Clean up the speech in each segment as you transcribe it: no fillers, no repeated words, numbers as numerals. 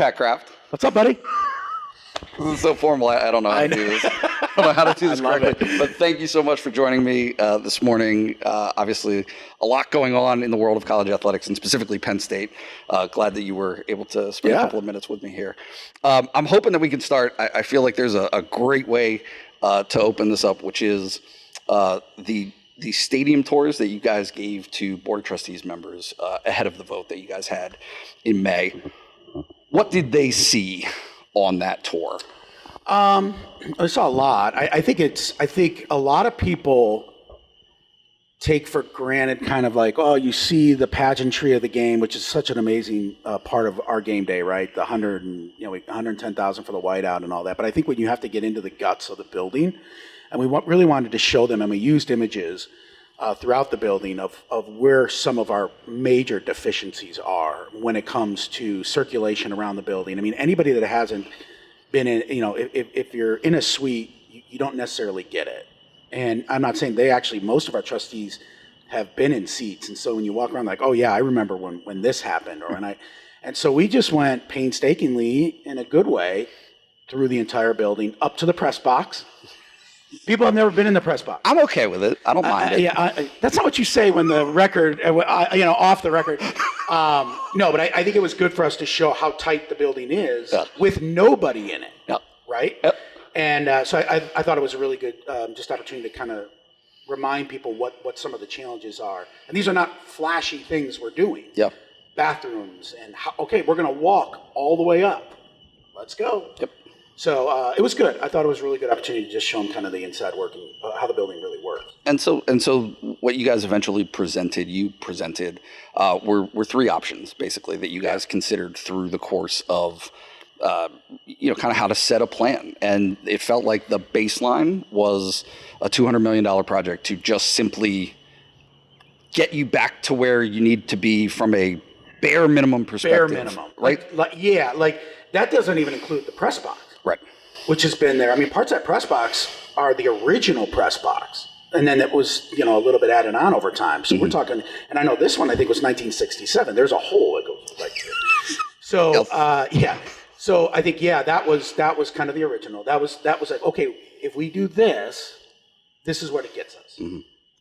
Pat Kraft. What's up, buddy? This is so formal. I don't know how to do this. I don't know how to do this correctly. But thank you so much for joining me this morning. Obviously, a lot going on in the world of college athletics, and specifically Penn State. Glad that you were able to spend a couple of minutes with me here. I'm hoping that we can start. I feel like there's a great way to open this up, which is the stadium tours that you guys gave to Board of Trustees members ahead of the vote that you guys had in May. What did they see on that tour? I saw a lot. I think a lot of people take for granted kind of like, oh, you see the pageantry of the game, which is such an amazing part of our game day, right? The 110,000 for the whiteout and all that. But I think when you have to get into the guts of the building, and we really wanted to show them, and we used images throughout the building of where some of our major deficiencies are when it comes to circulation around the building. I mean, anybody that hasn't been in, if you're in a suite, you don't necessarily get it. And I'm not saying most of our trustees have been in seats. And so when you walk around like, oh yeah, I remember when this happened, and so we just went painstakingly in a good way through the entire building up to the press box. People have never been in the press box. I'm okay with it. I don't mind it. That's not what you say when the record, off the record. No, but I think it was good for us to show how tight the building is with nobody in it, right? Yep. And so I thought it was a really good just opportunity to kind of remind people what some of the challenges are. And these are not flashy things we're doing. Yep. Bathrooms and, we're going to walk all the way up. Let's go. Yep. So it was good. I thought it was a really good opportunity to just show them kind of the inside working, how the building really works. And so what you guys eventually presented were three options basically that you guys considered through the course of, kind of how to set a plan. And it felt like the baseline was a $200 million project to just simply get you back to where you need to be from a bare minimum perspective. Bare minimum. Right? Like that doesn't even include the press box. Right. Which has been there. I mean, parts of that press box are the original press box. And then it was, a little bit added on over time. So we're talking, and I know this one I think was 1967. There's a hole that goes right through. So, So I think, that was kind of the original. That was like, okay, if we do this, this is what it gets us. Mm-hmm.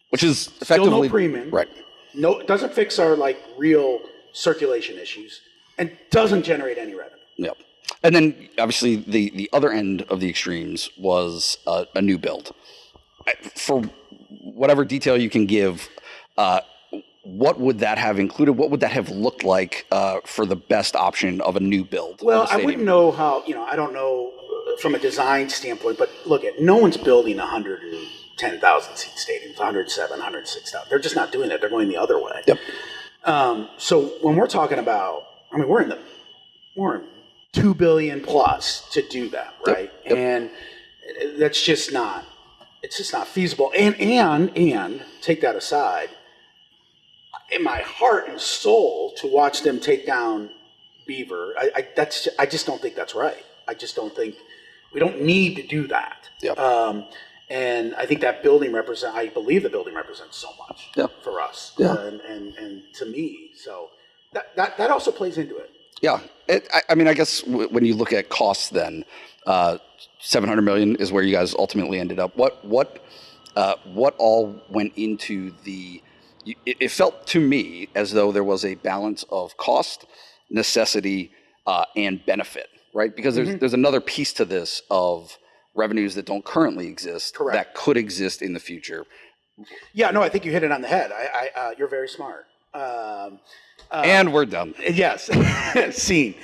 Which is effectively... Still no premium. Right. No, it doesn't fix our, real circulation issues and doesn't generate any revenue. Yep. And then, obviously, the other end of the extremes was a new build. For whatever detail you can give, what would that have included? What would that have looked like for the best option of a new build? Well, I wouldn't know how, I don't know from a design standpoint, but look, no one's building 110,000 seat stadiums, 107, 106,000. They're just not doing that. They're going the other way. Yep. So when we're talking about, we're in $2 billion plus to do that, right? Yep. And that's just not, it's just not feasible. And take that aside, in my heart and soul to watch them take down Beaver, I just don't think that's right. I just don't think, we don't need to do that. Yep. And I think that building I believe the building represents so much for us and to me. So that also plays into it. Yeah, I guess when you look at costs, then $700 million is where you guys ultimately ended up. What all went into the? It felt to me as though there was a balance of cost, necessity, and benefit, right? Because there's another piece to this of revenues that don't currently exist that could exist in the future. Yeah, no, I think you hit it on the head. You're very smart. And we're done. Yes. Scene.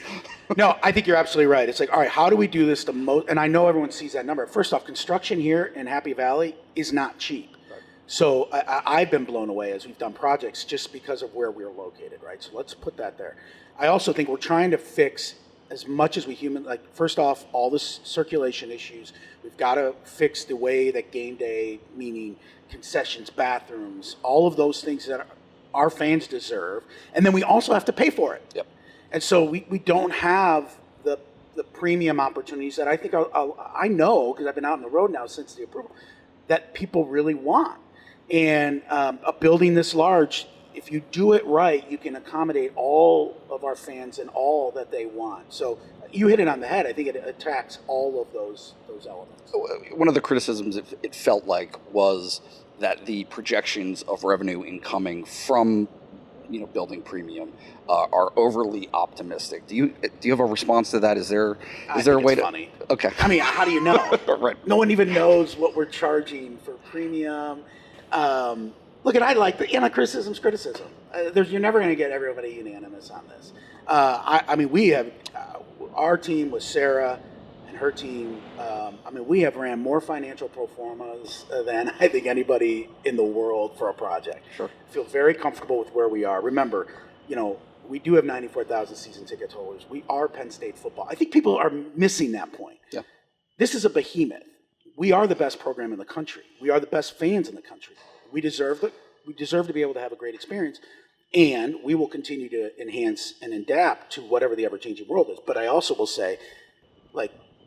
No, I think you're absolutely right. It's like, all right, how do we do this the most? And I know everyone sees that number. First off, construction here in Happy Valley is not cheap. Right. So I've been blown away as we've done projects just because of where we're located, right? So let's put that there. I also think we're trying to fix as much as we first off, all the circulation issues. We've got to fix the way that game day, meaning concessions, bathrooms, all of those things that our fans deserve, and then we also have to pay for it. Yep. And so we don't have the premium opportunities that I think I know, because I've been out on the road now since the approval, that people really want. And a building this large, if you do it right, you can accommodate all of our fans and all that they want. So you hit it on the head. I think it attacks all of those elements. One of the criticisms it felt like was that the projections of revenue incoming from building premium are overly optimistic. Do you have a response to that? Is there a way to? Funny. Okay. I mean, how do you know? Right. No one even knows what we're charging for premium. Look, I like the criticism's criticism. You're never going to get everybody unanimous on this. I mean, we have our team with Sarah and her team. We have ran more financial pro formas than I think anybody in the world for a project. Sure. I feel very comfortable with where we are. Remember, we do have 94,000 season ticket holders. We are Penn State football. I think people are missing that point. Yeah. This is a behemoth. We are the best program in the country. We are the best fans in the country. We deserve it. We deserve to be able to have a great experience, and we will continue to enhance and adapt to whatever the ever-changing world is. But I also will say,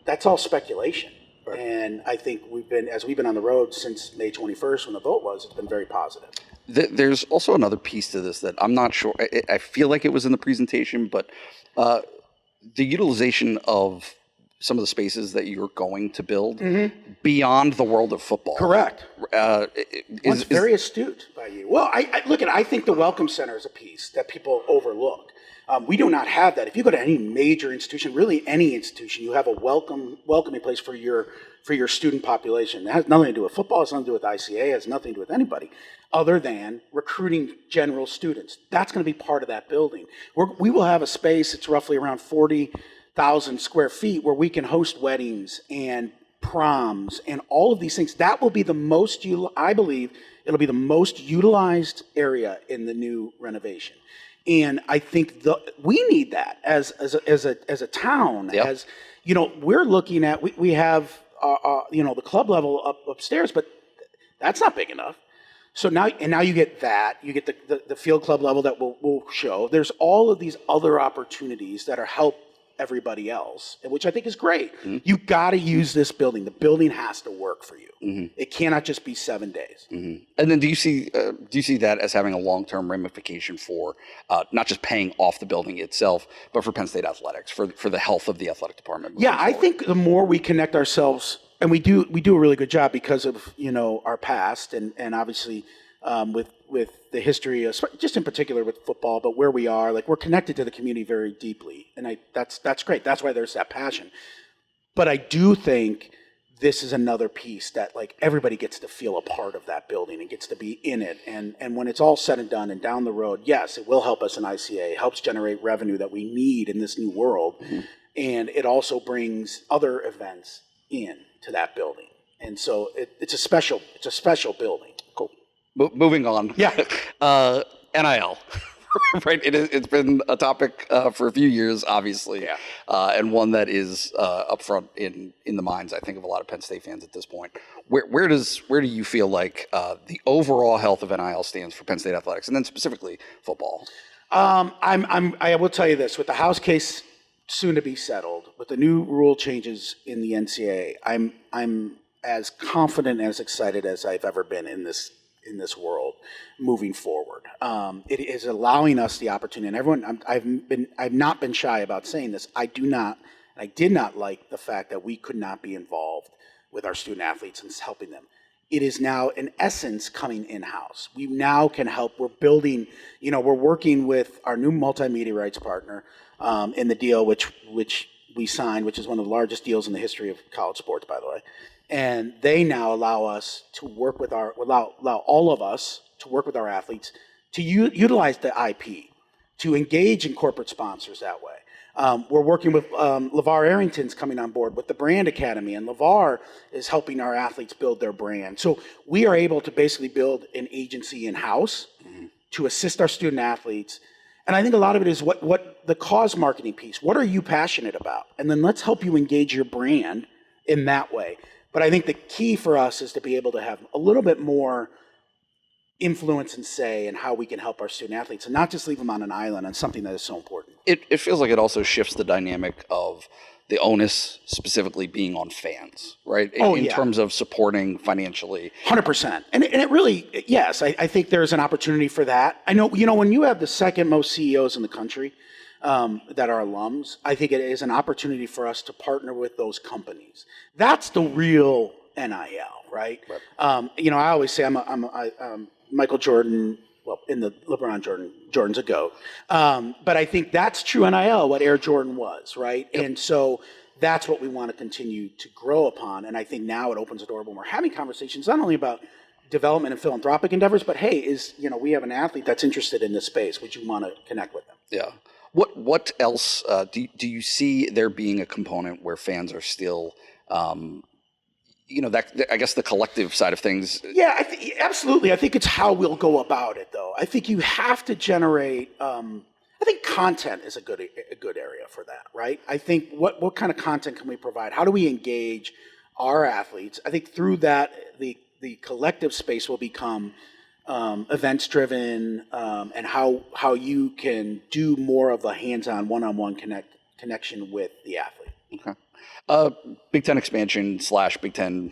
that's all speculation. Right. And I think we've been on the road since May 21st when the vote was, it's been very positive. There's also another piece to this that I'm not sure. I feel like it was in the presentation, but the utilization of some of the spaces that you're going to build beyond the world of football. Correct. It's very astute by you. Well, I think the Welcome Center is a piece that people overlook. We do not have that. If you go to any major institution, really any institution, you have a welcoming place for your student population. It has nothing to do with football. It has nothing to do with ICA. It has nothing to do with anybody other than recruiting general students. That's going to be part of that building. We will have a space. It's roughly around 40,000 square feet where we can host weddings and proms and all of these things. That will be the most, I believe, it'll be the most utilized area in the new renovation. And I think we need that as a town. Yep. As we're looking at, we have the club level upstairs, but that's not big enough. So now you get that. You get the field club level that we'll show. There's all of these other opportunities that are help everybody else, which I think is great. Mm-hmm. You got to use this building. The building has to work for you. Mm-hmm. It cannot just be 7 days. Mm-hmm. And then do you see that as having a long-term ramification for not just paying off the building itself, but for Penn State athletics, for the health of the athletic department? Yeah, I think the more we connect ourselves, and we do a really good job because of our past and obviously with the history, just in particular with football, but where we are, we're connected to the community very deeply, and that's great. That's why there's that passion. But I do think this is another piece that everybody gets to feel a part of that building and gets to be in it. And when it's all said and done and down the road, yes, it will help us in ICA. It helps generate revenue that we need in this new world, and it also brings other events in to that building. And so it's a special building. Cool. Moving on. Yeah. NIL. Right. It's been a topic for a few years, obviously. Yeah. And one that is up front in the minds, I think, of a lot of Penn State fans at this point. Where do you feel like the overall health of NIL stands for Penn State athletics, and then specifically football? I will tell you this: with the House case soon to be settled, with the new rule changes in the NCAA, I'm as confident and as excited as I've ever been in this world moving forward. It is allowing us the opportunity, and everyone, I've not been shy about saying this. I did not like the fact that we could not be involved with our student athletes and helping them. It is now, in essence, coming in-house. We now can help. We're building, we're working with our new multimedia rights partner in the deal, which we signed, which is one of the largest deals in the history of college sports, by the way. And they now allow us to work with allow all of us to work with our athletes to utilize the IP, to engage in corporate sponsors that way. We're working with LeVar Arrington's coming on board with the Brand Academy, and LeVar is helping our athletes build their brand. So we are able to basically build an agency in-house to assist our student athletes. And I think a lot of it is what the cause marketing piece. What are you passionate about? And then let's help you engage your brand in that way. But I think the key for us is to be able to have a little bit more influence and say in how we can help our student athletes and not just leave them on an island on something that is so important. It feels like it also shifts the dynamic of the onus specifically being on fans, right? In terms of supporting financially. 100%. And it really, yes, I think there's an opportunity for that. I know, when you have the second most CEOs in the country that are alums, I think it is an opportunity for us to partner with those companies. That's the real NIL, right? I always say I'm Michael Jordan. Well, in the LeBron Jordan's a GOAT. But I think that's true NIL, what Air Jordan was, right? Yep. And so that's what we want to continue to grow upon. And I think now it opens the door when we're having conversations, not only about development and philanthropic endeavors, but hey, we have an athlete that's interested in this space. Would you want to connect with them? Yeah. What else do you see there being a component where fans are still that I guess the collective side of things. Yeah, absolutely. I think it's how we'll go about it, though. I think you have to generate. I think content is a good area for that, right? I think what kind of content can we provide? How do we engage our athletes? I think through that the collective space will become events driven, and how you can do more of a hands-on, one-on-one connection with the athlete. Okay. Big Ten expansion / Big Ten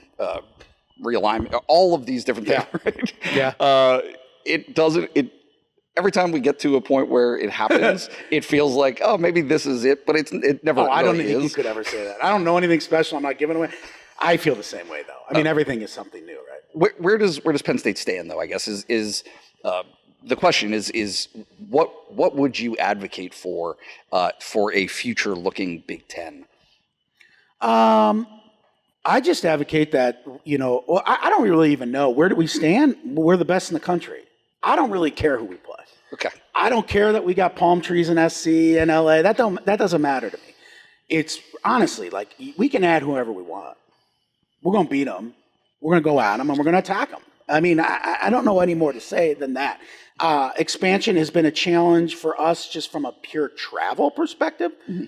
realignment, all of these different things, right? Yeah. It every time we get to a point where it happens, it feels like, oh, maybe this is it, but it never really is. I don't think you could ever say that. I don't know anything special. I'm not giving away. I feel the same way, though. I mean, everything is something new, right? Where does Penn State stand, though? I guess is the question is what would you advocate for a future-looking Big Ten? I just advocate that, I don't really even know. Where do we stand? We're the best in the country. I don't really care who we play. Okay. I don't care that we got palm trees in SC and LA. That doesn't matter to me. It's honestly like we can add whoever we want. We're going to beat them. We're going to go at them and we're going to attack them. I mean, I don't know any more to say than that. Expansion has been a challenge for us just from a pure travel perspective. Mm-hmm.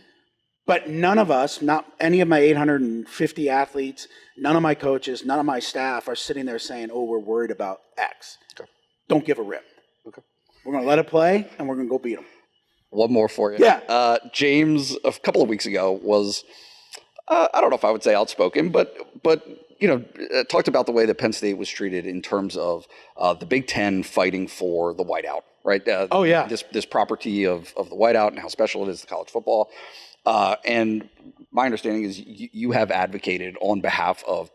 But none of us, not any of my 850 athletes, none of my coaches, none of my staff are sitting there saying, oh, we're worried about X. Okay. Don't give a rip. Okay. We're going to let it play, and we're going to go beat them. One more for you. Yeah. James, a couple of weeks ago, was, I don't know if I would say outspoken, but talked about the way that Penn State was treated in terms of the Big Ten fighting for the whiteout, right? This property of the whiteout and how special it is to college football. And my understanding is you have advocated on behalf of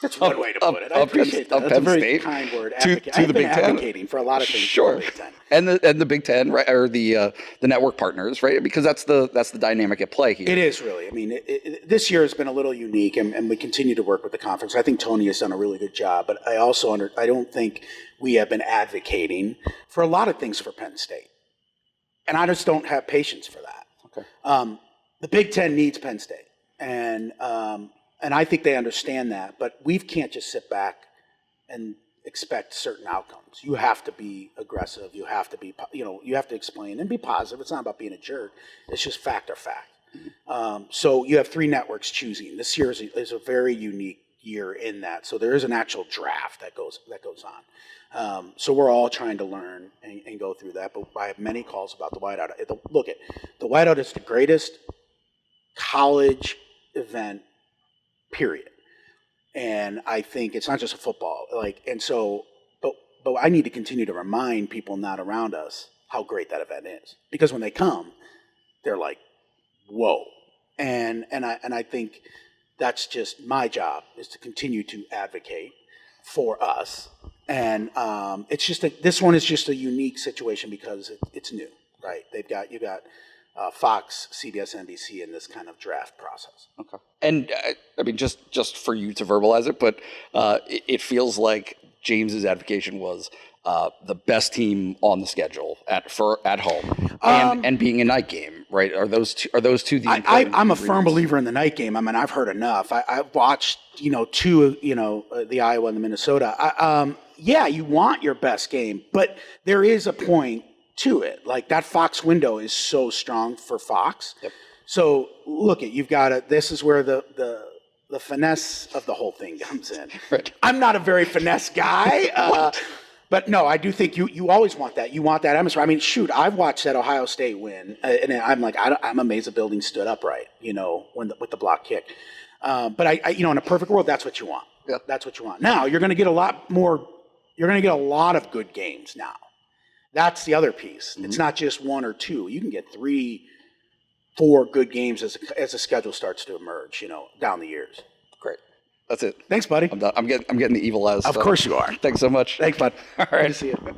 that's one way to put it. I appreciate that. That's a very kind word. To the Big Ten, advocating for a lot of things. Sure, Big Ten. and the Big Ten, right, or the network partners, right? Because that's the dynamic at play here. It is really. I mean, this year has been a little unique, and we continue to work with the conference. I think Tony has done a really good job, but I don't think we have been advocating for a lot of things for Penn State, and I just don't have patience for that. Okay. The Big Ten needs Penn State, and I think they understand that. But we can't just sit back and expect certain outcomes. You have to be aggressive. You have to be, you have to explain and be positive. It's not about being a jerk. It's just fact or fact. So you have 3 networks choosing. This year is a very unique year in that. So there is an actual draft that goes on. So we're all trying to learn and go through that. But I have many calls about the whiteout. Look, the whiteout is the greatest college event, period. And I think it's not just a football, but I need to continue to remind people not around us how great that event is, because when they come, they're like, whoa. And I think that's just my job, is to continue to advocate for us. And it's just this one is just a unique situation because it's new, right? You got Fox, CBS, NBC in this kind of draft process. Okay. And I mean, just for you to verbalize it, but it feels like James's advocation was the best team on the schedule at home and being a night game, right? Are those two the I'm a firm believer in the night game. I mean, I've heard enough. I watched, the Iowa and the Minnesota. You want your best game, but there is a point to it. Like, that Fox window is so strong for Fox. Yep. So look, you've got it. This is where the finesse of the whole thing comes in. Right. I'm not a very finesse guy. But no, I do think you always want that. You want that atmosphere. I mean, shoot, I've watched that Ohio State win, and I'm like, I'm amazed the building stood upright, with the block kick. But I in a perfect world, that's what you want. Yeah. That's what you want. Now you're going to get a lot more. You're going to get a lot of good games now. That's the other piece. It's not just one or two. You can get 3, 4 good games as the schedule starts to emerge, down the years. Great. That's it. Thanks, buddy. I'm done. I'm getting the evil as. Of course you are. Thanks so much. Thanks, bud. All right. Good to see you.